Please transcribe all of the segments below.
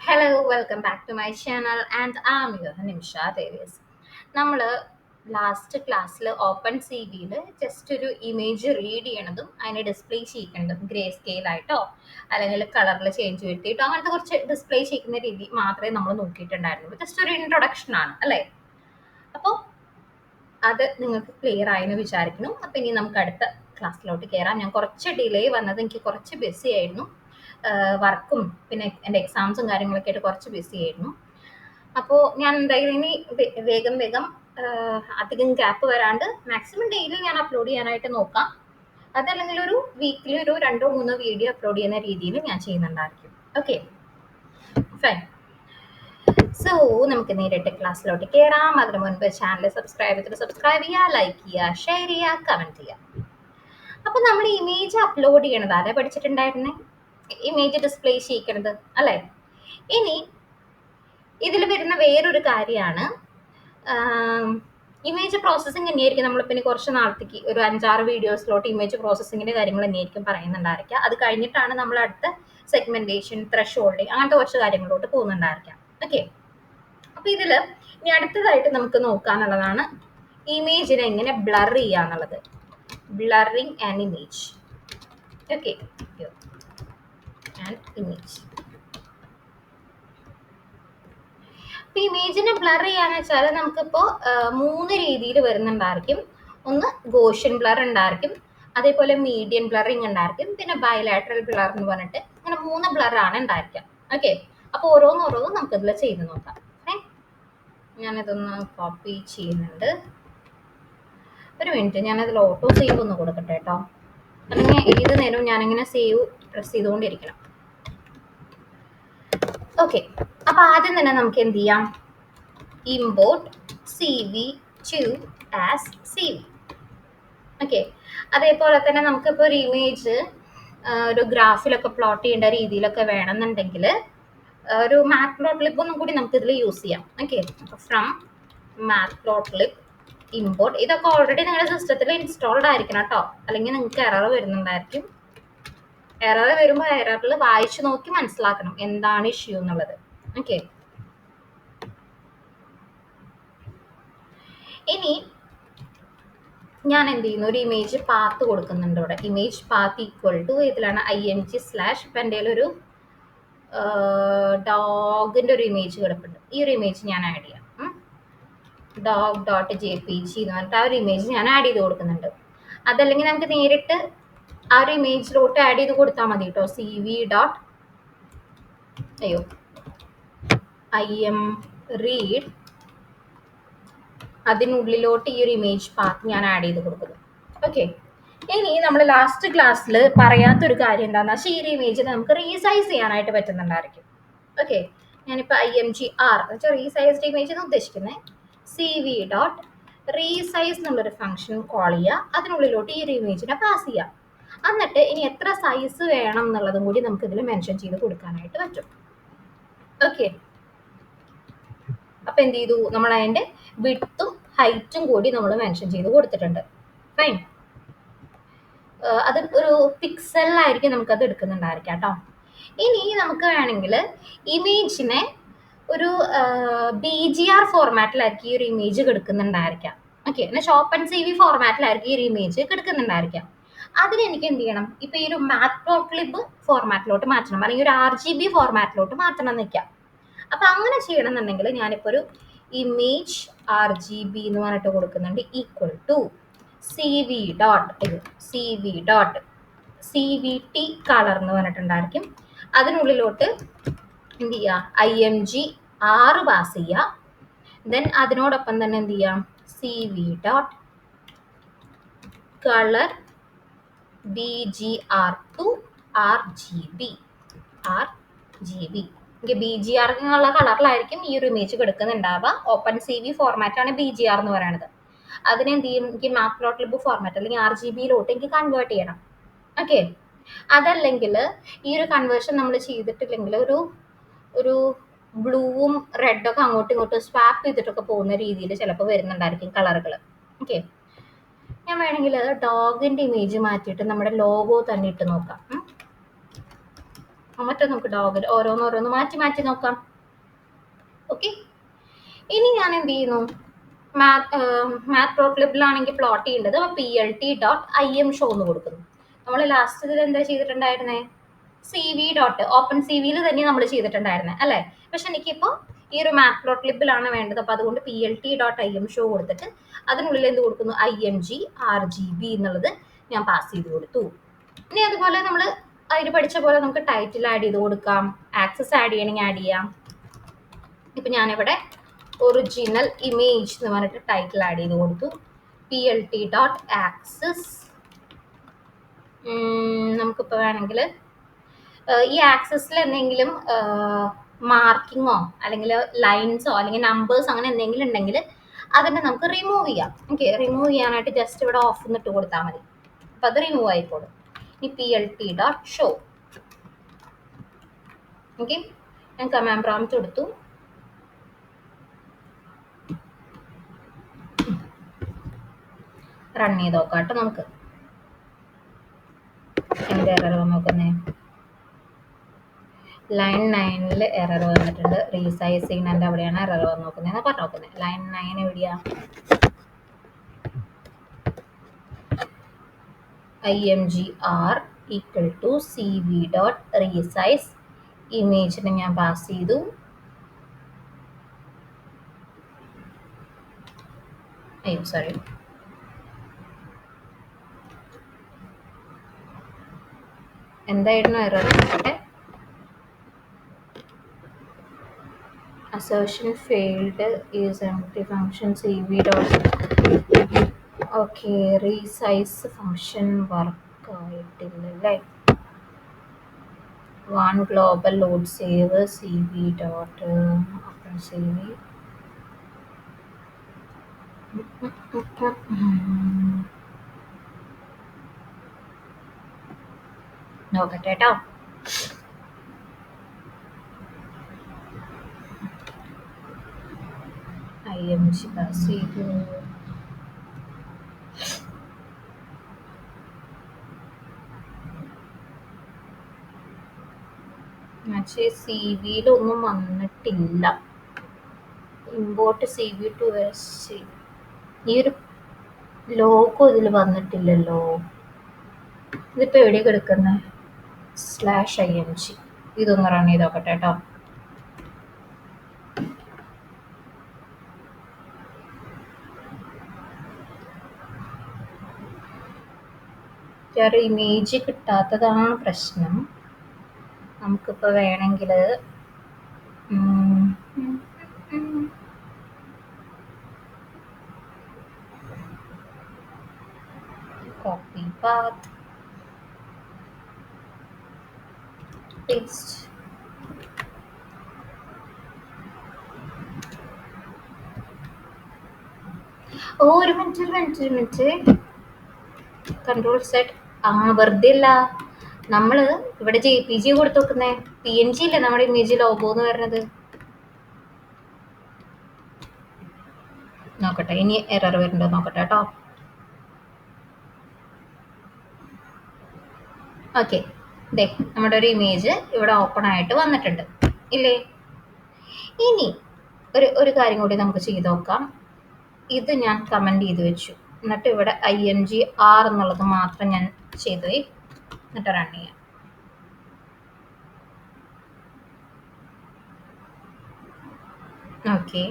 Hello welcome back to my channel and am your Nimisha Devis. നമ്മൾ last ക്ലാസ്സിൽ open C വിയിൽ just ഒരു image read ചെയ്യണതും അതിനെ ഡിസ്പ്ലേ ചെയ്യിക്കുന്നതും ഗ്രേ സ്കെയിലായിട്ടോ അല്ലെങ്കിൽ കളറിൽ ചേഞ്ച് വരുത്തിയിട്ടോ അങ്ങനത്തെ കുറച്ച് ഡിസ്പ്ലേ ചെയ്യുന്ന രീതി മാത്രമേ നമ്മൾ നോക്കിയിട്ടുണ്ടായിരുന്നുള്ളൂ. ജസ്റ്റ് ഒരു ഇൻട്രൊഡക്ഷൻ ആണ് അല്ലേ? അപ്പോൾ അത് നിങ്ങൾക്ക് ക്ലിയർ ആയെന്ന് വിചാരിക്കുന്നു. അപ്പോൾ ഇനി നമുക്ക് അടുത്ത ക്ലാസ്സിലോട്ട് കയറാം. ഞാൻ കുറച്ച് ഡിലേ വന്നത് എനിക്ക് കുറച്ച് ബിസി ആയിരുന്നു, വർക്കും പിന്നെ എൻ്റെ എക്സാംസും കാര്യങ്ങളൊക്കെ ആയിട്ട് കുറച്ച് ബിസി ആയിരുന്നു. അപ്പോൾ ഞാൻ എന്തായാലും ഇനി വേഗം വേഗം അധികം ഗ്യാപ്പ് വരാണ്ട് മാക്സിമം ഡെയിലി ഞാൻ അപ്ലോഡ് ചെയ്യാനായിട്ട് നോക്കാം. അതല്ലെങ്കിൽ ഒരു വീക്കിലി ഒരു 2-3 വീഡിയോ അപ്ലോഡ് ചെയ്യുന്ന രീതിയിൽ ഞാൻ ചെയ്യുന്നുണ്ടായിരിക്കും. Okay, fine. സോ നമുക്ക് നേരിട്ട് ക്ലാസ്സിലോട്ട് കയറാം. അതിന് മുൻപ് ചാനൽ സബ്സ്ക്രൈബ് ചെയ്യുക, ലൈക്ക് ചെയ്യുക, ഷെയർ ചെയ്യുക, കമൻറ്റ് ചെയ്യുക. അപ്പോൾ നമ്മൾ ഇമേജ് അപ്ലോഡ് ചെയ്യണത് ആരാ പഠിച്ചിട്ടുണ്ടായിരുന്നേ? ഇമേജ് ഡിസ്പ്ലേ ചെയ്യിക്കണത് അല്ലേ? ഇനി ഇതിൽ വരുന്ന വേറൊരു കാര്യമാണ് ഇമേജ് പ്രോസസ്സിങ് തന്നെയായിരിക്കും. നമ്മളിപ്പോൾ ഇനി കുറച്ച് നാളത്തേക്ക് ഒരു 5-6 വീഡിയോസിലോട്ട് ഇമേജ് പ്രോസസ്സിങ്ങിൻ്റെ കാര്യങ്ങൾ തന്നെയായിരിക്കും പറയുന്നുണ്ടായിരിക്കുക. അത് കഴിഞ്ഞിട്ടാണ് നമ്മൾ അടുത്ത സെഗ്മെൻറ്റേഷൻ, ത്രഷോൾഡിങ് അങ്ങനത്തെ കുറച്ച് കാര്യങ്ങളിലോട്ട് പോകുന്നുണ്ടായിരിക്കാം. ഓക്കെ, അപ്പോൾ ഇതിൽ ഇനി അടുത്തതായിട്ട് നമുക്ക് നോക്കാനുള്ളതാണ് ഇമേജിനെ എങ്ങനെ ബ്ലർ ചെയ്യാന്നുള്ളത്. Blurring an image. Okay, and image. ഇപ്പൊ ഇമേജിനെ ബ്ലർ ചെയ്യാന്ന് വെച്ചാൽ നമുക്കിപ്പോൾ 3 രീതിയിൽ വരുന്നുണ്ടായിരിക്കും. ഒന്ന് ഗോഷ്യൻ ബ്ലർ ഉണ്ടായിരിക്കും, അതേപോലെ മീഡിയൻ ബ്ലറിങ് ഉണ്ടായിരിക്കും, പിന്നെ ബയലാട്രൽ ബ്ലർ എന്ന് പറഞ്ഞിട്ട് അങ്ങനെ 3 ബ്ലറാണ് ഉണ്ടായിരിക്കുക. ഓക്കെ, അപ്പോൾ ഓരോന്നോരോന്നും നമുക്കിതിൽ ചെയ്ത് നോക്കാം. ഞാനിതൊന്ന് കോപ്പി ചെയ്യുന്നുണ്ട്. ഒരു മിനിറ്റ്, ഞാനതിൽ ഓട്ടോ സേവ് ഒന്ന് കൊടുക്കട്ടെ കേട്ടോ. അല്ലെങ്കിൽ ഏത് നേരവും ഞാനിങ്ങനെ സേവ് പ്രസ് ചെയ്തുകൊണ്ടിരിക്കണം. ഓക്കെ, അപ്പൊ ആദ്യം തന്നെ നമുക്ക് എന്ത് ചെയ്യാം? Import CV2 as CV. Okay, അതേപോലെ തന്നെ നമുക്കിപ്പോൾ ഒരു ഇമേജ് ഒരു ഗ്രാഫിലൊക്കെ പ്ലോട്ട് ചെയ്യേണ്ട രീതിയിലൊക്കെ വേണമെന്നുണ്ടെങ്കിൽ ഒരു മാറ്റ്പ്ലോട്ട്ലിബ് ഒന്നും കൂടി നമുക്ക് ഇതിൽ യൂസ് ചെയ്യാം. Okay, from matplotlib import. ഇതൊക്കെ ഓൾറെഡി നിങ്ങളുടെ സിസ്റ്റത്തിൽ ഇൻസ്റ്റാൾഡ് ആയിരിക്കണം കേട്ടോ, അല്ലെങ്കിൽ നിങ്ങൾക്ക് എറർ വരുന്നുണ്ടായിരിക്കും. എറർ വരുമ്പോൾ എററിൽ വായിച്ചു നോക്കി മനസ്സിലാക്കണം എന്താണ് ഇഷ്യൂ എന്നുള്ളത്. ഓക്കെ, ഇനി ഞാൻ എന്ത് ചെയ്യുന്നു, ഒരു ഇമേജ് പാത്ത് കൊടുക്കുന്നുണ്ട് ഇവിടെ. ഇമേജ് പാത്ത് ഈക്വൽ ടു ഇതിലാണ് img/ ഇപ്പം എൻ്റെ ഒരു ഡോഗിൻ്റെ ഒരു ഇമേജ് കിടപ്പുണ്ട്. ഈ ഒരു ഇമേജ് ഞാൻ ആഡ് ചെയ്യാം. dog.jpg എന്ന് പറഞ്ഞിട്ട് ആ ഒരു ഇമേജ് ഞാൻ ആഡ് ചെയ്ത് കൊടുക്കുന്നുണ്ട്. അതല്ലെങ്കിൽ നമുക്ക് നേരിട്ട് ആ ഒരു ഇമേജിലോട്ട് ആഡ് ചെയ്ത് കൊടുത്താൽ മതി കേട്ടോ. im read അതിനുള്ളിലോട്ട് ഈ ഒരു ഇമേജ് പാത്ത് ഞാൻ ആഡ് ചെയ്ത് കൊടുക്കുന്നു. ഓക്കെ, ഇനി നമ്മൾ ലാസ്റ്റ് ക്ലാസ്സിൽ പറയാത്തൊരു കാര്യം എന്താണെന്ന് വെച്ചാൽ ഈ ഒരു ഇമേജിനെ നമുക്ക് റീസൈസ് ചെയ്യാനായിട്ട് പറ്റുന്നുണ്ടായിരിക്കും. ഓക്കെ, ഞാനിപ്പോൾ imgr എന്ന് വെച്ചാൽ റീസൈസ്ഡ് ഇമേജ് എന്ന് ഉദ്ദേശിക്കുന്നത് cv.resize എന്നുള്ളൊരു ഫംഗ്ഷൻ കോൾ ചെയ്യുക. അതിനുള്ളിലോട്ട് ഈ ഒരു ഇമേജിനെ പാസ് ചെയ്യുക. എന്നിട്ട് ഇനി എത്ര സൈസ് വേണം എന്നുള്ളതും കൂടി നമുക്ക് ഇതിൽ മെൻഷൻ ചെയ്ത് കൊടുക്കാനായിട്ട് പറ്റും. ഓക്കെ, അപ്പം എന്ത് ചെയ്തു, നമ്മൾ അതിൻ്റെ വിഡ്ത്തും ഹൈറ്റും കൂടി നമ്മൾ മെൻഷൻ ചെയ്ത് കൊടുത്തിട്ടുണ്ട്. ഫൈൻ. അത് ഒരു പിക്സലിലായിരിക്കും നമുക്കത് എടുക്കുന്നുണ്ടായിരിക്കാം കേട്ടോ. ഇനി നമുക്ക് വേണമെങ്കിൽ ഇമേജിനെ ഒരു BGR ഫോർമാറ്റിലായിരിക്കും ഈ ഒരു ഇമേജ് കിടക്കുന്നുണ്ടായിരിക്കാം. ഓക്കെ, എന്നാൽ ഓപ്പൺ CV ഫോർമാറ്റിലായിരിക്കും ഈ ഒരു ഇമേജ് കിടക്കുന്നുണ്ടായിരിക്കാം. അതിന് എനിക്ക് എന്ത് ചെയ്യണം, ഇപ്പം ഈ ഒരു മാറ്റ്പ്ലോട്ട്ലിബ് ഫോർമാറ്റിലോട്ട് മാറ്റണം, അല്ലെങ്കിൽ ഒരു RGB ഫോർമാറ്റിലോട്ട് മാറ്റണം എന്ന് വെക്കാം. അപ്പം അങ്ങനെ ചെയ്യണമെന്നുണ്ടെങ്കിൽ ഞാനിപ്പോൾ ഒരു ഇമേജ് RGB എന്ന് പറഞ്ഞിട്ട് കൊടുക്കുന്നുണ്ട് ഈക്വൽ ടു cv.cvt കളർ എന്ന് പറഞ്ഞിട്ടുണ്ടായിരിക്കും. അതിനുള്ളിലോട്ട് എന്ത് ചെയ്യുക, img6 പാസ് ചെയ്യുക. ദെൻ അതിനോടൊപ്പം തന്നെ എന്ത് ചെയ്യാം, cv.color bgr to RGB. BGR എന്നുള്ള കളറിലായിരിക്കും ഈ ഒരു ഇമേജ് കിടക്കുന്നുണ്ടാവുക. ഓപ്പൺ CV ഫോർമാറ്റാണ് BGR എന്ന് പറയുന്നത്. അതിനെന്ത് ചെയ്യും, എനിക്ക് മാറ്റ്പ്ലോട്ട്ലിബ് ഫോർമാറ്റ് അല്ലെങ്കിൽ RGBയിലോട്ട് എനിക്ക് കൺവേർട്ട് ചെയ്യണം. ഓക്കെ, അതല്ലെങ്കിൽ ഈ ഒരു കൺവേർഷൻ നമ്മൾ ചെയ്തിട്ടില്ലെങ്കിൽ ഒരു ബ്ലൂവും റെഡൊക്കെ അങ്ങോട്ടും ഇങ്ങോട്ടും സ്വാപ്പ് ചെയ്തിട്ടൊക്കെ പോകുന്ന രീതിയിൽ ചിലപ്പോൾ വരുന്നുണ്ടായിരിക്കും കളറുകൾ. ഓക്കെ, ഞാൻ വേണമെങ്കിൽ ഡോഗിൻ്റെ ഇമേജ് മാറ്റിയിട്ട് നമ്മുടെ ലോഗോ തന്നെ ഇട്ട് നോക്കാം. മറ്റേ നമുക്ക് ഡോഗിൽ ഓരോന്നോരോന്ന് മാറ്റി മാറ്റി നോക്കാം. ഓക്കെ, ഇനി ഞാൻ എന്ത് ചെയ്യുന്നു, മാത്പ്ലോട്ലിബിലാണെങ്കിൽ പ്ലോട്ട് ചെയ്യേണ്ടത് plt.im_show എന്ന് കൊടുക്കുന്നു. നമ്മൾ ലാസ്റ്റ് ഇതിൽ എന്താ ചെയ്തിട്ടുണ്ടായിരുന്നേ, CV. ഓപ്പൺ CV-യിൽ തന്നെ നമ്മൾ ചെയ്തിട്ടുണ്ടായിരുന്നത് അല്ലേ. പക്ഷെ എനിക്കിപ്പോൾ ഈ ഒരു മാത്പ്ലോട്ലിബിലാണ് വേണ്ടത്. അപ്പോൾ അതുകൊണ്ട് plt.im_show കൊടുത്തിട്ട് അതിനുള്ളിൽ എന്ത് കൊടുക്കുന്നു, img_rgb എന്നുള്ളത് ഞാൻ പാസ് ചെയ്ത് കൊടുത്തു. ഇനി അതുപോലെ നമ്മൾ അതിന് പഠിച്ച പോലെ നമുക്ക് ടൈറ്റിൽ ആഡ് ചെയ്ത് കൊടുക്കാം, ആക്സസ് ആഡ് ചെയ്യണമെങ്കിൽ ആഡ് ചെയ്യാം. ഇപ്പം ഞാനിവിടെ ഒറിജിനൽ ഇമേജ് എന്ന് പറഞ്ഞിട്ട് ടൈറ്റിൽ ആഡ് ചെയ്ത് കൊടുത്തു. plt.access. നമുക്കിപ്പോൾ വേണമെങ്കിൽ ഈ ആക്സസിൽ എന്തെങ്കിലും മാർക്കിങ്ങോ അല്ലെങ്കിൽ ലൈൻസോ അല്ലെങ്കിൽ നമ്പേഴ്സ് അങ്ങനെ എന്തെങ്കിലും ഉണ്ടെങ്കിൽ അതിനെ നമുക്ക് റിമൂവ് ചെയ്യാം. ഓക്കെ, റിമൂവ് ചെയ്യാനായിട്ട് ജസ്റ്റ് ഇവിടെ ഓഫ് എന്നിട്ട് കൊടുത്താൽ മതി. അപ്പം അത് റിമൂവ് ആയിക്കോളും. ഈ plt.show. ഓക്കെ, ഞാൻ കമാൻഡ് പ്രോംപ്റ്റ് കൊടുത്തു. റൺ ചെയ്ത് നോക്കാം കേട്ടോ. നമുക്ക് എന്ത് എറർ നോക്കുന്നേ, ലൈൻ 9 എറർ വന്നിട്ടുണ്ട്. റീസൈസ് ചെയ്യുന്നതിൻ്റെ അവിടെയാണ് എറർ വന്ന് നോക്കുന്നത് പറഞ്ഞ് നോക്കുന്നത്. ലൈൻ 9 എവിടെയാ, imgr=cv.resize ഇമേജിനെ ഞാൻ പാസ് ചെയ്തു. അയ്യോ സോറി, എന്തായിരുന്നു error? assertion failed is empty function cv. Okay, resize function work ആയിട്ടില്ലല്ലേ. one global load save cv.open_cv. നോക്കട്ടെ കേട്ടോ. img പാസ് ചെയ്തു. പക്ഷേ CV-യിലൊന്നും വന്നിട്ടില്ല. Import CV to SC. ഈ ഒരു ലോഗോ ഇതിൽ വന്നിട്ടില്ലല്ലോ. ഇതിപ്പോൾ എവിടെ കിടക്കുന്നത്, /img. ഇതൊന്ന് റൺ ചെയ്ത് നോക്കട്ടെ കേട്ടോ. ഒരു ഇമേജ് കിട്ടാത്തതാണ് പ്രശ്നം. നമുക്കിപ്പോൾ വേണമെങ്കിൽ കോപ്പി പാത്ത്, പേസ്റ്റ്. ഒരു മിനിറ്റ് കൺട്രോൾ സെറ്റ്. വെറുതെ അല്ല, നമ്മൾ ഇവിടെ JPG കൊടുത്തു നോക്കുന്നേ, PNG ഇല്ലേ നമ്മുടെ ഇമേജ് ലോഗോ എന്ന് പറയുന്നത്. നോക്കട്ടെ ഇനി എറർ വരുന്നുണ്ടോ നോക്കട്ടെ കേട്ടോ. ഓക്കെ, ദേ നമ്മുടെ ഒരു ഇമേജ് ഇവിടെ ഓപ്പൺ ആയിട്ട് വന്നിട്ടുണ്ട് ഇല്ലേ. ഇനി ഒരു കാര്യം കൂടി നമുക്ക് ചെയ്ത് നോക്കാം. ഇത് ഞാൻ കമൻറ്റ് ചെയ്ത് വെച്ചു, എന്നിട്ട് ഇവിടെ imgr എന്നുള്ളത് മാത്രം ഞാൻ ചെയ്തു, എന്നിട്ട് റൺ ചെയ്യാം. Okay,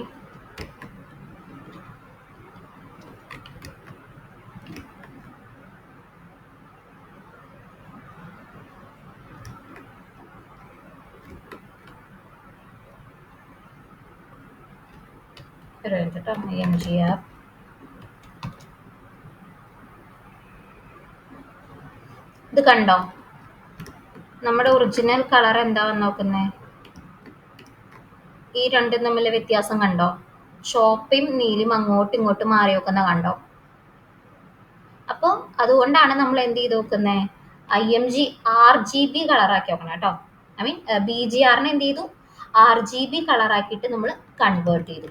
imgr. ഇത് കണ്ടോ, നമ്മുടെ ഒറിജിനൽ കളർ എന്താണെന്ന് നോക്കുന്നേ, ഈ രണ്ടും തമ്മിലെ വ്യത്യാസം കണ്ടോ? ചോപ്പയും നീലും അങ്ങോട്ടും ഇങ്ങോട്ടും മാറി വെക്കുന്ന കണ്ടോ? അപ്പോൾ അതുകൊണ്ടാണ് നമ്മൾ എന്ത് ചെയ്ത് നോക്കുന്നത്, RGB കളറാക്കി നോക്കണം കേട്ടോ. ഐ മീൻ BGRനെ എന്ത് ചെയ്തു, RGB കളറാക്കിയിട്ട് നമ്മൾ കൺവേർട്ട് ചെയ്തു.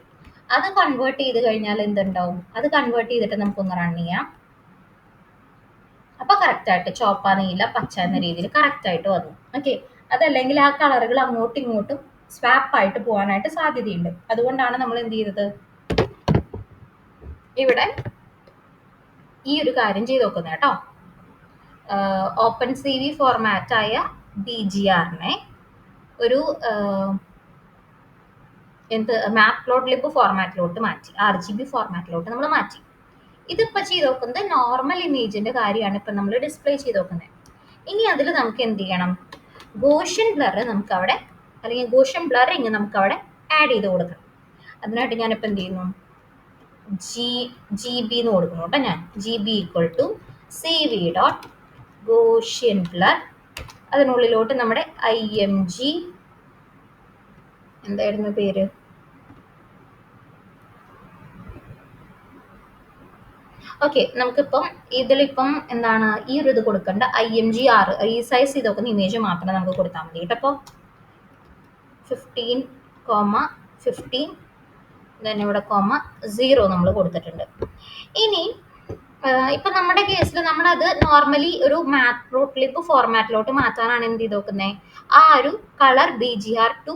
അത് കൺവേർട്ട് ചെയ്ത് കഴിഞ്ഞാൽ എന്തുണ്ടാവും, അത് കൺവേർട്ട് ചെയ്തിട്ട് നമുക്കൊന്ന് റൺ ചെയ്യാം. അപ്പോൾ കറക്റ്റായിട്ട് ചോപ്പ നീല പച്ച എന്ന രീതിയിൽ കറക്റ്റായിട്ട് വന്നു. ഓക്കെ, അതല്ലെങ്കിൽ ആ കളറുകൾ അങ്ങോട്ടും ഇങ്ങോട്ടും സ്വാപ്പ് ആയിട്ട് പോകാനായിട്ട് സാധ്യതയുണ്ട്. അതുകൊണ്ടാണ് നമ്മൾ എന്ത് ചെയ്തത്, ഇവിടെ ഈ ഒരു കാര്യം ചെയ്ത് നോക്കുന്നത് കേട്ടോ. ഓപ്പൺ സി വി ഫോർമാറ്റായ BGR-നെ ഒരു മാപ്ലോട്ലിബ് ഫോർമാറ്റിലോട്ട് മാറ്റി, RGB ഫോർമാറ്റിലോട്ട് നമ്മൾ മാറ്റി. ഇതിപ്പോൾ ചെയ്ത് നോക്കുന്നത് നോർമൽ ഇമേജിന്റെ കാര്യമാണ് ഇപ്പം നമ്മൾ ഡിസ്പ്ലേ ചെയ്ത് നോക്കുന്നത്. ഇനി അതിൽ നമുക്ക് എന്ത് ചെയ്യണം, ഗോഷ്യൻ ബ്ലർ നമുക്ക് അവിടെ, അല്ലെങ്കിൽ ഗോഷ്യൻ ബ്ലറിങ് നമുക്ക് അവിടെ ആഡ് ചെയ്ത് കൊടുക്കണം. അതിനായിട്ട് ഞാനിപ്പോൾ എന്ത് ചെയ്യുന്നു, GB എന്ന് കൊടുക്കുന്നു കേട്ടോ. ഞാൻ GB = CV.Gaussian blur. അതിനുള്ളിലോട്ട് നമ്മുടെ IMG എന്തായിരുന്നു പേര്, ഓക്കെ. നമുക്കിപ്പം ഇതിലിപ്പം എന്താണ് ഈ ഒരു ഇത് കൊടുക്കേണ്ട, IMG6 റീസൈസ് ചെയ്ത് നോക്കുന്ന ഇമേജ് മാത്രമേ നമുക്ക് കൊടുത്താൽ മതി കേട്ടോ. അപ്പോൾ 15,15 then ഇവിടെ 0 നമ്മൾ കൊടുത്തിട്ടുണ്ട്. ഇനി ഇപ്പം നമ്മുടെ കേസിൽ നമ്മളത് നോർമലി ഒരു മാപ്ലോട്ലിബ് ഫോർമാറ്റിലോട്ട് മാറ്റാനാണ് എന്ത് ചെയ്ത് നോക്കുന്നത്, ആ ഒരു കളർ BGR to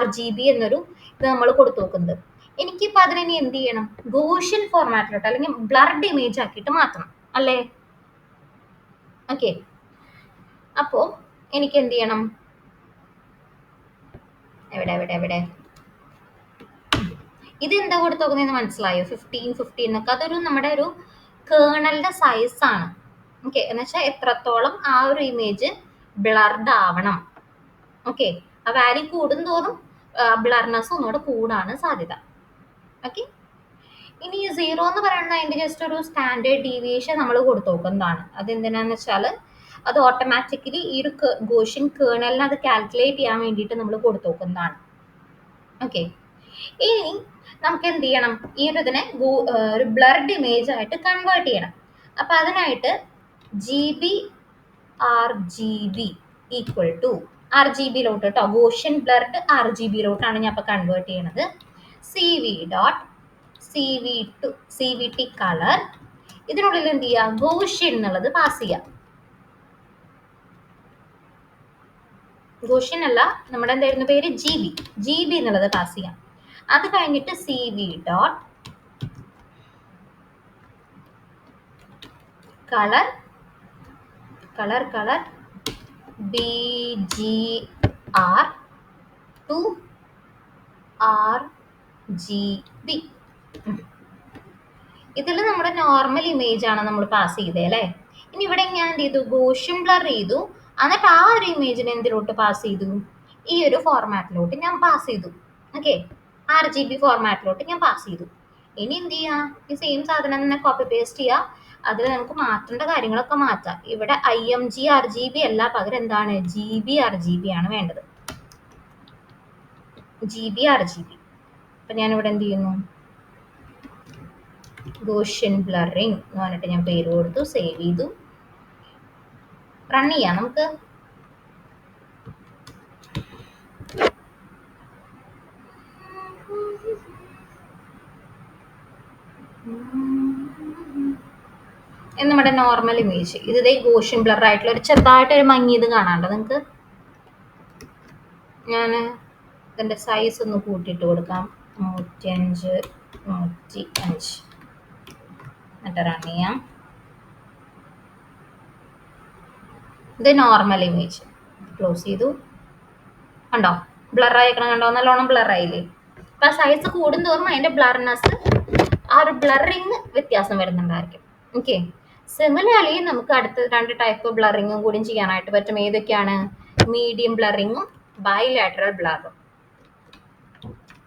RGB എന്നൊരു ഇത് നമ്മൾ കൊടുത്തു നോക്കുന്നത്. എനിക്കിപ്പോൾ അതിനെ എന്ത് ചെയ്യണം, ഗോഷ്യൻ ഫോർമാറ്റിലോട്ട് അല്ലെങ്കിൽ ബ്ലർഡ് ഇമേജ് ആക്കിയിട്ട് മാറ്റണം അല്ലേ. ഓക്കെ, അപ്പോൾ എനിക്ക് എന്ത് ചെയ്യണം, എവിടെ എവിടെ എവിടെ ഇത് എന്താ കൊടുത്തു നോക്കുന്നതെന്ന് മനസ്സിലായോ? 15 എന്നൊക്കെ അതൊരു നമ്മുടെ ഒരു കേണലിന്റെ സൈസാണ്. ഓക്കെ, എന്ന് വെച്ചാൽ എത്രത്തോളം ആ ഒരു ഇമേജ് ബ്ലർഡ് ആവണം. ഓക്കെ, ആ വാല്യൂ കൂടുന്തോറും ബ്ലർനെസ് ഒന്നുകൂടെ കൂടാണ് സാധ്യത. ഓക്കെ, ഇനി 0 എന്ന് പറയുന്നത് അതിൻ്റെ ജസ്റ്റ് ഒരു സ്റ്റാൻഡേർഡ് ഡീവിയേഷൻ നമ്മൾ കൊടുത്തു നോക്കുന്നതാണ്. അതെന്തിനാന്ന് വെച്ചാൽ അത് ഓട്ടോമാറ്റിക്കലി ഈ ഒരു ഗോഷ്യൻ കേണലിനെ അത് കാൽക്കുലേറ്റ് ചെയ്യാൻ വേണ്ടിയിട്ട് നമ്മൾ കൊടുത്തു നോക്കുന്നതാണ്. ഓക്കെ, ഇനി നമുക്ക് എന്ത് ചെയ്യണം, ഈ ഒരു ഇതിനെ ഒരു ബ്ലർഡ് ഇമേജ് ആയിട്ട് കൺവേർട്ട് ചെയ്യണം. അപ്പം അതിനായിട്ട് GB/RGB = RGBയിലോട്ട് കേട്ടോ, ഗോഷ്യൻ ബ്ലർഡ് RGBയിലോട്ടാണ് ഞാൻ ഇപ്പോൾ കൺവേർട്ട് ചെയ്യണത്. CV.CVT കളർ, ഇതിനുള്ളിൽ എന്ത് ചെയ്യുക, ഗോഷ്യൻ എന്നുള്ളത് പാസ് ചെയ്യാം. ഗോഷ്യൻ അല്ല, നമ്മുടെ എന്തായിരുന്നു പേര്, GB എന്നുള്ളത് പാസ് ചെയ്യാം. അത് കഴിഞ്ഞിട്ട് CV.color BGR to RGB. ഇതിൽ നമ്മുടെ നോർമൽ ഇമേജ് ആണ് നമ്മൾ പാസ് ചെയ്തേ അല്ലേ. ഇനി ഇവിടെ ഞാൻ എന്ത് ചെയ്തു, ഗോഷ്യൻ ബ്ലർ ചെയ്തു, എന്നിട്ട് ആ ഒരു ഇമേജിനെ എന്തിലോട്ട് പാസ് ചെയ്തു, ഈ ഒരു ഫോർമാറ്റിലോട്ട് ഞാൻ പാസ് ചെയ്തു. ഓക്കെ, RGB ഫോർമാറ്റിലോട്ട് ഞാൻ പാസ് ചെയ്തു. ഇനി എന്ത് ചെയ്യുക, ഈ സെയിം സാധനം തന്നെ കോപ്പി പേസ്റ്റ് ചെയ്യുക. അതിൽ നമുക്ക് മാറ്റേണ്ട കാര്യങ്ങളൊക്കെ മാറ്റാം. ഇവിടെ IMG RGB അല്ല, പകരം എന്താണ് GB RGB ആണ് വേണ്ടത്. GB RGB. അപ്പം ഞാനിവിടെ എന്ത് ചെയ്യുന്നു, ഗോഷ്യൻ ബ്ലറിങ് എന്ന് പറഞ്ഞിട്ട് ഞാൻ പേര് കൊടുത്തു, സേവ് ചെയ്തു, റൺ ചെയ്യാം നമുക്ക്. നമ്മുടെ നോർമൽ ഇമേജ് ഇതേ ഗോഷ്യൻ ബ്ലർ ആയിട്ടുള്ള ഒരു ചെറുതായിട്ടൊരു മങ്ങിയത് കാണാണ്ടോ നിങ്ങൾക്ക്. ഞാൻ ഇതിൻ്റെ സൈസ് ഒന്ന് കൂട്ടിയിട്ട് കൊടുക്കാം, 105 105 എന്നിട്ട് റൺ ചെയ്യാം. ഇത് നോർമൽ ഇമേജ് ക്ലോസ് ചെയ്തു, കണ്ടോ ബ്ലർ ആയിക്കണം, കണ്ടോ നല്ലോണം ബ്ലർ ആയില്ലേ. അപ്പം ആ സൈസ് കൂടുന്തോറും അതിൻ്റെ ബ്ലർനെസ്, ആ ഒരു ബ്ലറിങ് വ്യത്യാസം വരുന്നുണ്ടായിരിക്കും. ഓക്കെ, സിമിലർലി നമുക്ക് അടുത്ത 2 ടൈപ്പ് ബ്ലറിങ്ങും കൂടി ചെയ്യാനായിട്ട് പറ്റും. ഏതൊക്കെയാണ്, മീഡിയം ബ്ലറിങ്ങും ബൈലാറ്ററൽ ബ്ലറും.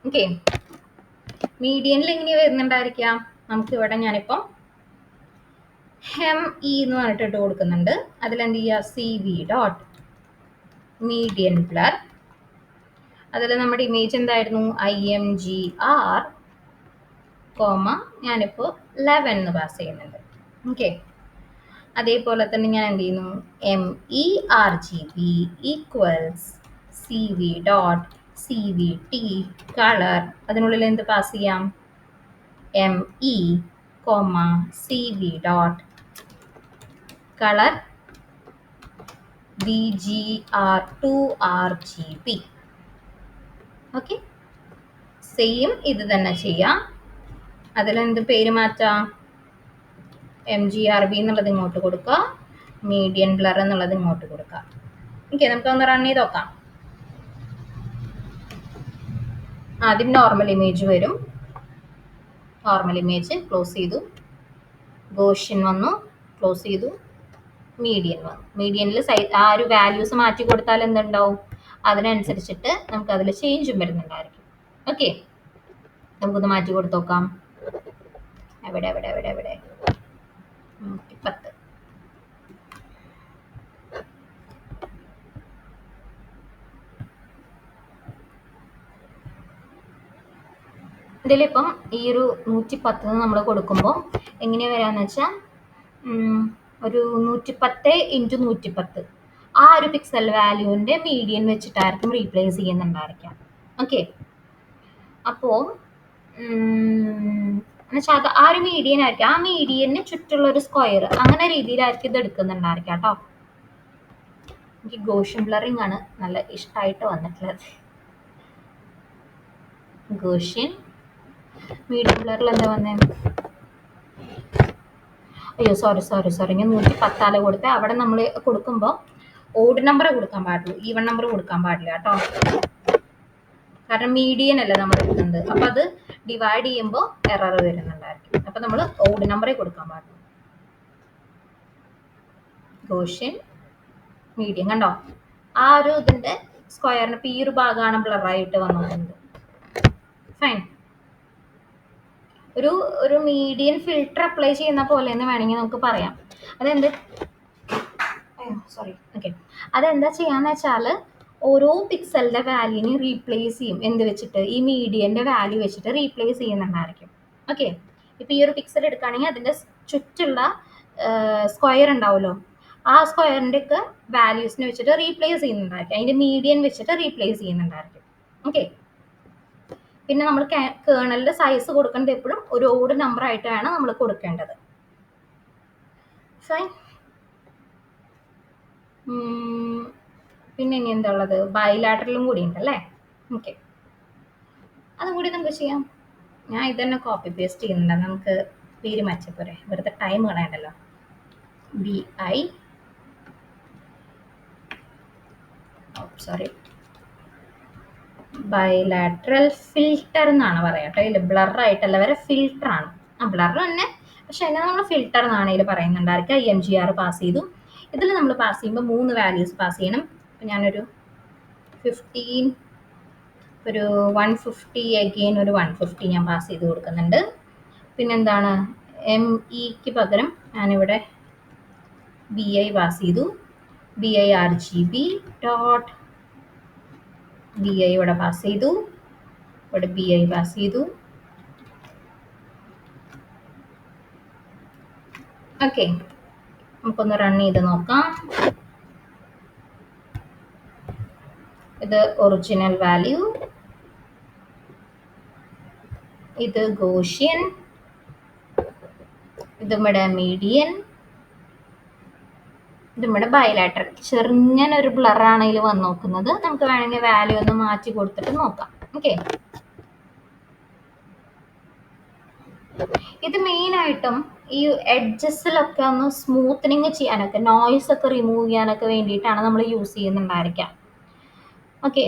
ഓക്കെ, മീഡിയനിൽ എങ്ങനെ വരുന്നുണ്ടായിരിക്കാം, നമുക്കിവിടെ ഞാനിപ്പം ME എന്ന് പറഞ്ഞിട്ട് കൊടുക്കുന്നുണ്ട്. അതിലെന്ത് ചെയ്യുക, CV.median blur. അതിൽ നമ്മുടെ ഇമേജ് എന്തായിരുന്നു, IMGR, ഞാനിപ്പോൾ 11 എന്ന് പാസ് ചെയ്യുന്നുണ്ട്. ഓക്കെ, അതേപോലെ തന്നെ ഞാൻ എന്ത് ചെയ്യുന്നു, MERGB = CV.CVT കളർ. അതിനുള്ളിൽ എന്ത് പാസ് ചെയ്യാം, ME, CV.color BGR2RGB. Okay, same ഇത് തന്നെ ചെയ്യാം. അതിലെന്ത് പേര് മാറ്റാം? MGRB എന്നുള്ളത് ഇങ്ങോട്ട് കൊടുക്കുക, മീഡിയൻ ബ്ലർ എന്നുള്ളത് ഇങ്ങോട്ട് കൊടുക്കുക. ഓക്കെ, നമുക്കൊന്ന് റൺ ചെയ്ത് നോക്കാം. ആദ്യം നോർമൽ ഇമേജ് വരും. നോർമൽ ഇമേജ് ക്ലോസ് ചെയ്തു, ഗോഷ്യൻ വന്നു, ക്ലോസ് ചെയ്തു, മീഡിയൻ വന്നു. മീഡിയനിൽ ആ ഒരു വാല്യൂസ് മാറ്റി കൊടുത്താൽ എന്തുണ്ടാവും? അതിനനുസരിച്ചിട്ട് നമുക്ക് അതിൽ ചേഞ്ചും വരുന്നുണ്ടായിരിക്കും. ഓക്കെ, നമുക്കൊന്ന് മാറ്റി കൊടുത്ത് നോക്കാം. എവിടെ എവിടെ എവിടെ എവിടെ 110. ഇതിലിപ്പം ഈ ഒരു 110 നമ്മൾ കൊടുക്കുമ്പോൾ എങ്ങനെയാണ് വരാന്ന് വെച്ചാൽ ഒരു 110 × 110 ആ ഒരു പിക്സൽ വാല്യൂവിൻ്റെ മീഡിയൻ വെച്ചിട്ടായിരിക്കും റീപ്ലേസ് ചെയ്യുന്നുണ്ടായിരിക്കാം. ഓക്കെ, അപ്പോൾ എന്നുവെച്ചാൽ അത് ആ ഒരു മീഡിയൻ ആയിരിക്കും, ആ മീഡിയന് ചുറ്റുള്ള ഒരു സ്ക്വയർ, അങ്ങനെ രീതിയിലായിരിക്കും ഇത് എടുക്കുന്നുണ്ടായിരിക്കാം കേട്ടോ. എനിക്ക് ഗോഷ്യൻ ബ്ലറിംഗ് ആണ് നല്ല ഇഷ്ടമായിട്ട് വന്നിട്ടുള്ളത്. ഗോഷ്യൻ മീഡിയം ബ്ലറിൽ എന്താ വന്നേ? അയ്യോ സോറി, ഞാൻ 110 കൊടുത്തേ. അവിടെ നമ്മൾ കൊടുക്കുമ്പോൾ ഓഡ് നമ്പർ കൊടുക്കാൻ പാടുള്ളൂ, ഈവൺ നമ്പർ കൊടുക്കാൻ പാടില്ല കേട്ടോ. കാരണം മീഡിയൻ അല്ലേ നമ്മൾ എടുക്കുന്നത്, അപ്പം അത് ഡിവൈഡ് ചെയ്യുമ്പോൾ എറർ വരുന്നുണ്ടായിരിക്കും. അപ്പം നമ്മൾ ഓഡ് നമ്പറേ കൊടുക്കാൻ പാടുള്ളൂ. ഗോഷ്യൻ മീഡിയം കണ്ടോ, ആ ഒരു ഇതിൻ്റെ സ്ക്വയറിന് ഇപ്പം ഈ ഒരു ഭാഗമാണ് ബ്ലറായിട്ട് വന്നിട്ടുണ്ട്. ഫൈൻ. ഒരു മീഡിയൻ ഫിൽട്ടർ അപ്ലൈ ചെയ്യുന്ന പോലെ എന്ന് വേണമെങ്കിൽ നമുക്ക് പറയാം. അതെന്താ ചെയ്യാന്ന് വെച്ചാൽ ഓരോ പിക്സലിന്റെ വാല്യൂനെ റീപ്ലേസ് ചെയ്യും. എന്ത് വെച്ചിട്ട്? ഈ മീഡിയന്റെ വാല്യൂ വെച്ചിട്ട് റീപ്ലേസ് ചെയ്യുന്നുണ്ടായിരിക്കും. ഓക്കെ, ഇപ്പൊ ഈ ഒരു പിക്സൽ എടുക്കുകയാണെങ്കിൽ അതിന്റെ ചുറ്റുള്ള സ്ക്വയർ ഉണ്ടാവുമല്ലോ, ആ സ്ക്വയറിന്റെ ഒക്കെ വാല്യൂസിനെ വെച്ചിട്ട് റീപ്ലേസ് ചെയ്യുന്നുണ്ടായിരിക്കും, അതിന്റെ മീഡിയൻ വെച്ചിട്ട് റീപ്ലേസ് ചെയ്യുന്നുണ്ടായിരിക്കും. ഓക്കെ, പിന്നെ നമ്മൾ കേർണലിന്റെ സൈസ് കൊടുക്കേണ്ടത് എപ്പോഴും ഒരു ഓഡ് നമ്പർ ആയിട്ടാണ് നമ്മൾ കൊടുക്കേണ്ടത്. ഫൈൻ. പിന്നെ ഇനി എന്താ ഉള്ളത്? ബൈലാറ്ററലും കൂടി ഉണ്ടല്ലേ. ഓക്കെ, അതും കൂടി നമുക്ക് ചെയ്യാം. ഞാൻ ഇതന്നെ കോപ്പി പേസ്റ്റ് ചെയ്യുന്നുണ്ട്, നമുക്ക് പേര് മാറ്റിപ്പോരെ, വെറുതെ ടൈം കളയണ്ടല്ലോ. BI ബൈലാറ്ററൽ ഫിൽട്ടർ എന്നാണ് പറയാം കേട്ടോ. ഇതിൽ ബ്ലർ ആയിട്ടല്ല വരെ ഫിൽട്ടർ ആണ്. ആ ബ്ലർ തന്നെ, പക്ഷെ അതിനെ നമ്മൾ ഫിൽട്ടർ എന്നാണ് ഇതിൽ പറയുന്നുണ്ടായിരിക്കുക. MGR പാസ് ചെയ്തു. ഇതിൽ നമ്മൾ പാസ് ചെയ്യുമ്പോൾ 3 വാല്യൂസ് പാസ് ചെയ്യണം. അപ്പം ഞാനൊരു 15, ഒരു 150, അഗെയിൻ ഒരു 150 ഞാൻ പാസ് ചെയ്ത് കൊടുക്കുന്നുണ്ട്. പിന്നെന്താണ്, MEക്ക് പകരം ഞാനിവിടെ BI പാസ് ചെയ്തു. BIRGB ഡോട്ട് BI ഇവിടെ പാസ് ചെയ്തു, ഇവിടെ BI പാസ് ചെയ്തു. ഓക്കെ, നമുക്കൊന്ന് റൺ ചെയ്ത് നോക്കാം. ഇത് ഒറിജിനൽ വാല്യൂ, ഇത് ഗോഷ്യൻ, ഇത് നമ്മുടെ മീഡിയൻ, ഇത് നമ്മുടെ ബൈലാറ്ററൽ. ചെറുങ്ങനൊരു ബ്ലറാണ് ഇതിൽ വന്ന് നോക്കുന്നത്. നമുക്ക് വേണമെങ്കിൽ വാല്യൂ ഒന്ന് മാറ്റി കൊടുത്തിട്ട് നോക്കാം. ഓക്കെ, ഇത് മെയിനായിട്ടും ഈ എഡ്ജസിലൊക്കെ ഒന്ന് സ്മൂത്തനിങ് ചെയ്യാനൊക്കെ, നോയ്സ് ഒക്കെ റിമൂവ് ചെയ്യാനൊക്കെ വേണ്ടിയിട്ടാണ് നമ്മൾ യൂസ് ചെയ്യുന്നുണ്ടായിരിക്കാം. ഓക്കെ,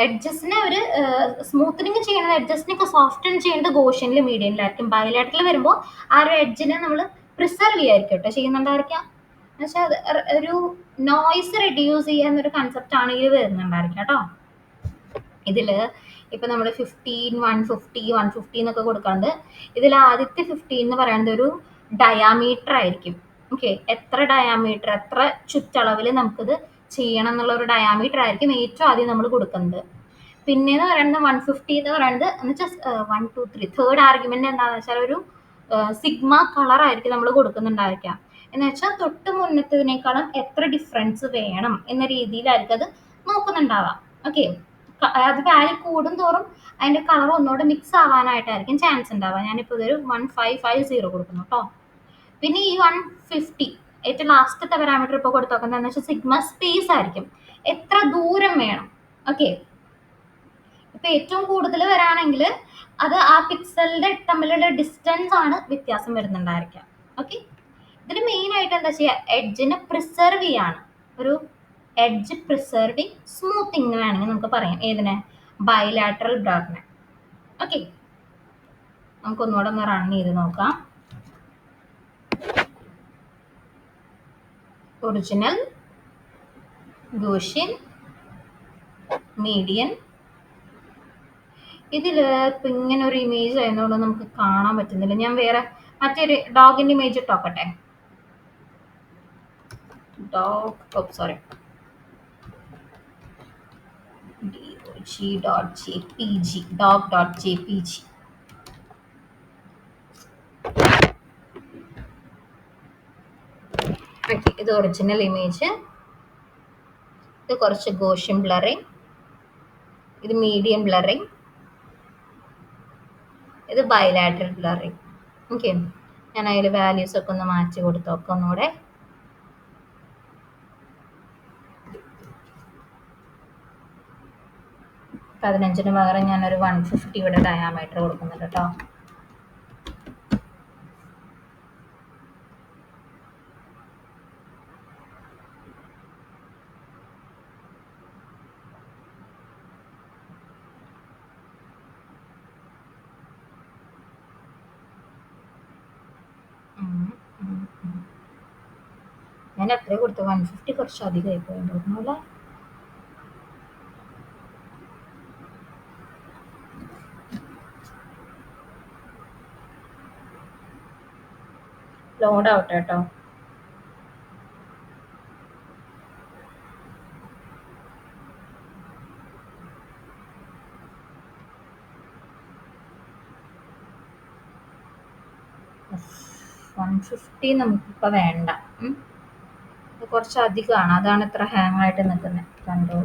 എഡ്ജസിനെ ഒരു സ്മൂത്തനിങ് ചെയ്യുന്നത്, എഡ്ജസിനൊക്കെ സോഫ്റ്റൻ ചെയ്യുന്നത് ഗോഷ്യനിൽ മീഡിയനിലായിരിക്കും. ബൈലാറ്ററൽ വരുമ്പോൾ ആ ഒരു എഡ്ജിനെ നമ്മൾ പ്രിസർവ് ചെയ്യായിരിക്കും കേട്ടോ ചെയ്യുന്നുണ്ടായിരിക്കാം. എന്നുവെച്ചാൽ ഒരു നോയ്സ് റെഡ്യൂസ് ചെയ്യാന്നൊരു കൺസെപ്റ്റ് ആണ് ഇതിൽ വരുന്നുണ്ടായിരിക്കാം കേട്ടോ. ഇതിൽ ഇപ്പം നമ്മൾ 15, 150, 150 എന്നൊക്കെ കൊടുക്കാണ്ട് ഇതിൽ ആദ്യത്തെ 15 എന്ന് പറയുന്നത് ഒരു ഡയാമീറ്റർ ആയിരിക്കും. ഓക്കെ, എത്ര ഡയാമീറ്റർ, എത്ര ചുറ്റളവിൽ നമുക്കിത് ചെയ്യണം എന്നുള്ള ഒരു ഡയാമീറ്റർ ആയിരിക്കും ഏറ്റവും ആദ്യം നമ്മൾ കൊടുക്കുന്നത്. പിന്നെന്ന് പറയുന്നത് 150 എന്ന് പറയുന്നത് എന്ന് വെച്ചാൽ 1, 2, 3 തേർഡ് ആർഗ്യുമെന്റ് എന്താണെന്ന് വെച്ചാൽ ഒരു സിഗ്മ കളർ ആയിരിക്കും നമ്മൾ കൊടുക്കുന്നുണ്ടായിരിക്കാം. എന്ന് വെച്ചാൽ തൊട്ട് മുന്നത്തതിനേക്കാളും എത്ര ഡിഫറൻസ് വേണം എന്ന രീതിയിലായിരിക്കും അത് നോക്കുന്നുണ്ടാവാം. ഓക്കെ, അത് വാല്യൂ കൂടും തോറും അതിന്റെ കളർ ഒന്നുകൂടെ മിക്സ് ആവാനായിട്ടായിരിക്കും ചാൻസ് ഉണ്ടാവുക. ഞാനിപ്പോൾ ഇതൊരു 1550 കൊടുക്കുന്നു കേട്ടോ. പിന്നെ ഈ 150 ഏറ്റവും ലാസ്റ്റത്തെ പാരാമീറ്റർ ഇപ്പോൾ കൊടുത്തോക്കുന്നത് വെച്ചാൽ സിഗ്മ സ്പേസ് ആയിരിക്കും, എത്ര ദൂരം വേണം. ഓക്കെ, ഇപ്പൊ ഏറ്റവും കൂടുതൽ വരാണെങ്കിൽ അത് ആ പിക്സലിന്റെ തമ്മിലുള്ള ഡിസ്റ്റൻസ് ആണ് വ്യത്യാസം വരുന്നുണ്ടായിരിക്കാം. ഓക്കെ, ഇതിന് മെയിൻ ആയിട്ട് എന്താ ചെയ്യുക, എഡ്ജിനെ പ്രിസർവ് ചെയ്യാണ്, ഒരു എഡ്ജ് പ്രിസർവിങ് സ്മൂത്തിങ് എന്ന് വേണമെങ്കിൽ നമുക്ക് പറയാം. ഏതിനെ? ബൈലാറ്ററൽ ബ്ലറിനെ. ഓക്കെ, നമുക്കൊന്നുകൂടെ ഒന്ന് റൺ ചെയ്ത് നോക്കാം. Original, Gaussian, median. ഇതില് ഇപ്പൊ ഇങ്ങനെ ഒരു ഇമേജ് ആയതുകൊണ്ട് നമുക്ക് കാണാൻ പറ്റുന്നില്ല. ഞാൻ വേറെ മറ്റൊരു ഡോഗിന്റെ ഇമേജ് ഇട്ടോക്കട്ടെ. Dog, sorry, dog.jpg, dog.jpg. Okay, ഇത് ഒറിജിനൽ ഇമേജ്, ഇത് കുറച്ച് ഗോഷ്യൻ ബ്ലറിങ്, ഇത് മീഡിയം ബ്ലറിങ്, ഇത് ബൈലാറ്ററൽ ബ്ലറിങ്. ഓക്കെ, ഞാൻ അതിൽ വാല്യൂസ് ഒക്കെ ഒന്ന് മാറ്റി കൊടുത്തോക്കാം ഒന്നുകൂടെ. പതിനഞ്ചിന് പകരം ഞാനൊരു 150 ഇവിടെ ഡയാമീറ്റർ കൊടുക്കുന്നുണ്ട് കേട്ടോ. ഞാൻ എത്ര കൊടുത്തു? 150 കുറച്ച് അധികമായി പോയി തോന്നുന്നു. ലോഡ് ആവട്ടെ കേട്ടോ. $150 നമുക്കിപ്പോ വേണ്ട, കുറച്ച് അധികമാണ്, അതാണ് ഇത്ര ഹാങ് ആയിട്ട് നിൽക്കുന്നത്. കണ്ടോ,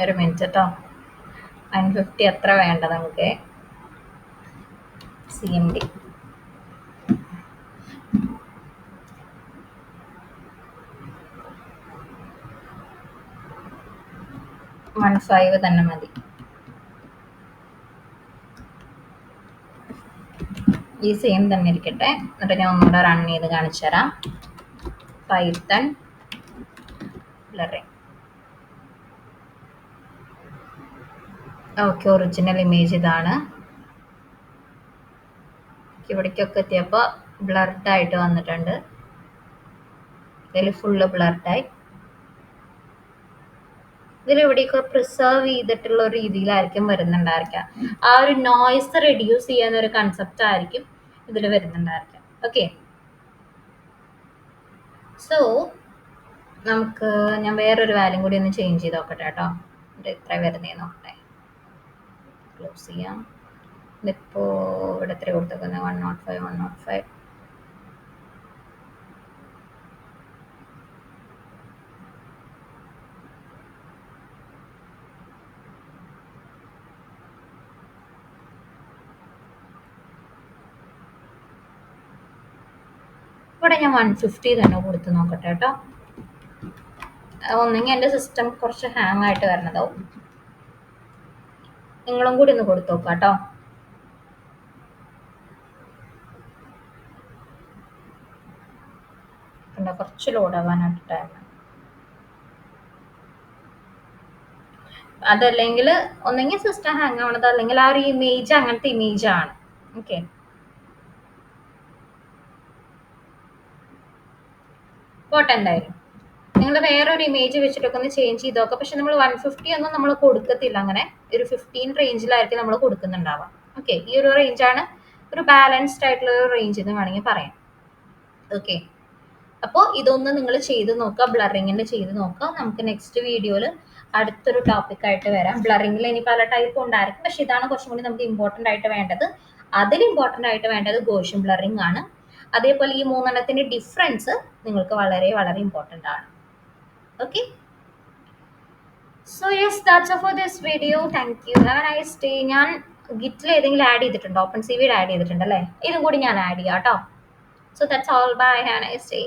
ഒരു മിനിറ്റ് കേട്ടോ. 150 അത്ര വേണ്ട നമുക്ക്. CMD 15 തന്നെ മതി. ഈ സെയിം തന്നെ ഇരിക്കട്ടെ. എന്നിട്ട് ഞാൻ ഒന്നുകൂടെ റൺ ചെയ്ത് കാണിച്ചു തരാം. Python blurring. Okay, original image ഇതാണ്. ഇവിടേക്കൊക്കെ എത്തിയപ്പോൾ ബ്ലർഡ് ആയിട്ട് വന്നിട്ടുണ്ട്. ഇതിൽ ഫുള്ള് ബ്ലർഡായി. ഇതിലിവിടെയൊക്കെ പ്രിസർവ് ചെയ്തിട്ടുള്ള ഒരു രീതിയിലായിരിക്കും വരുന്നുണ്ടായിരിക്കാം. ആ ഒരു നോയ്സ് റെഡ്യൂസ് ചെയ്യാൻ ഒരു കൺസെപ്റ്റ് ആയിരിക്കും ഇതിൽ വരുന്നുണ്ടായിരിക്കാം. ഓക്കെ, സോ നമുക്ക് ഞാൻ വേറൊരു വാല്യൂ കൂടി ഒന്ന് ചേഞ്ച് ചെയ്ത് നോക്കട്ടെ കേട്ടോ. ഇത് എത്ര വരുന്നേ നോക്കട്ടെ. ക്ലോസ് ചെയ്യാം. ഇതിപ്പോൾ ഇവിടെ എത്ര കൊടുത്തേക്കുന്നത്? 105. ഇവിടെ ഞാൻ 150 തന്നെ കൊടുത്ത് നോക്കട്ടെ കേട്ടോ. ഒന്നെങ്കിൽ എൻ്റെ സിസ്റ്റം കുറച്ച് ഹാങ് ആയിട്ട് വരണതാവും. നിങ്ങളും കൂടി ഒന്ന് കൊടുത്തു നോക്കാം കേട്ടോ. കുറച്ച് ലോഡ് ആവാനായിട്ട് ടൈം. അതല്ലെങ്കിൽ ഒന്നെങ്കിൽ സിസ്റ്റം ഹാങ് ആവണത്, അല്ലെങ്കിൽ ആ ഒരു ഇമേജ് അങ്ങനത്തെ ഇമേജ് ആണ്. ഓക്കെ, പോട്ടെ. എന്തായാലും നിങ്ങൾ വേറൊരു ഇമേജ് വെച്ചിട്ടൊക്കെ ഒന്ന് ചേഞ്ച് ചെയ്ത് നോക്കാം. പക്ഷെ നമ്മൾ 150 ഒന്നും നമ്മൾ കൊടുക്കത്തില്ല. അങ്ങനെ ഒരു 15 റേഞ്ചിലായിരിക്കും നമ്മൾ കൊടുക്കുന്നുണ്ടാവാം. ഓക്കെ, ഈ ഒരു റേഞ്ചാണ് ഒരു ബാലൻസ്ഡ് ആയിട്ടുള്ള ഒരു റേഞ്ച് എന്ന് വേണമെങ്കിൽ പറയാം. ഓക്കെ, അപ്പോൾ ഇതൊന്ന് നിങ്ങൾ ചെയ്ത് നോക്കുക, ബ്ലറിങ്ങിൻ്റെ ചെയ്ത് നോക്കുക. നമുക്ക് നെക്സ്റ്റ് വീഡിയോയിൽ അടുത്തൊരു ടോപ്പിക്കായിട്ട് വരാം. ബ്ലറിങ്ങിൽ ഇനി പല ടൈപ്പ് ഉണ്ടായിരിക്കും, പക്ഷെ ഇതാണ് കുറച്ചും കൂടി നമുക്ക് ഇമ്പോർട്ടൻ്റ് ആയിട്ട് വേണ്ടത്. അതിൽ ഇമ്പോർട്ടൻ്റ് ആയിട്ട് വേണ്ടത് ഗോഷ്യൻ ബ്ലറിംഗ് ആണ്. അതേപോലെ ഈ മൂന്നെണ്ണത്തിന്റെ ഡിഫറൻസ് നിങ്ങൾക്ക് വളരെ വളരെ ഇമ്പോർട്ടൻ്റ് ആണ്. Okay, so yes, that's all for this video. Thank you, have a nice day. ഞാൻ ഗിറ്റിൽ ഏതെങ്കിലും ആഡ് ചെയ്തിട്ടുണ്ടോ? ഓപ്പൺ സി വിയുടെ ആഡ് ചെയ്തിട്ടുണ്ട് അല്ലേ? ഇതും കൂടി ഞാൻ ആഡ് ചെയ്യാം കേട്ടോ. So that's all, bye, have a nice day.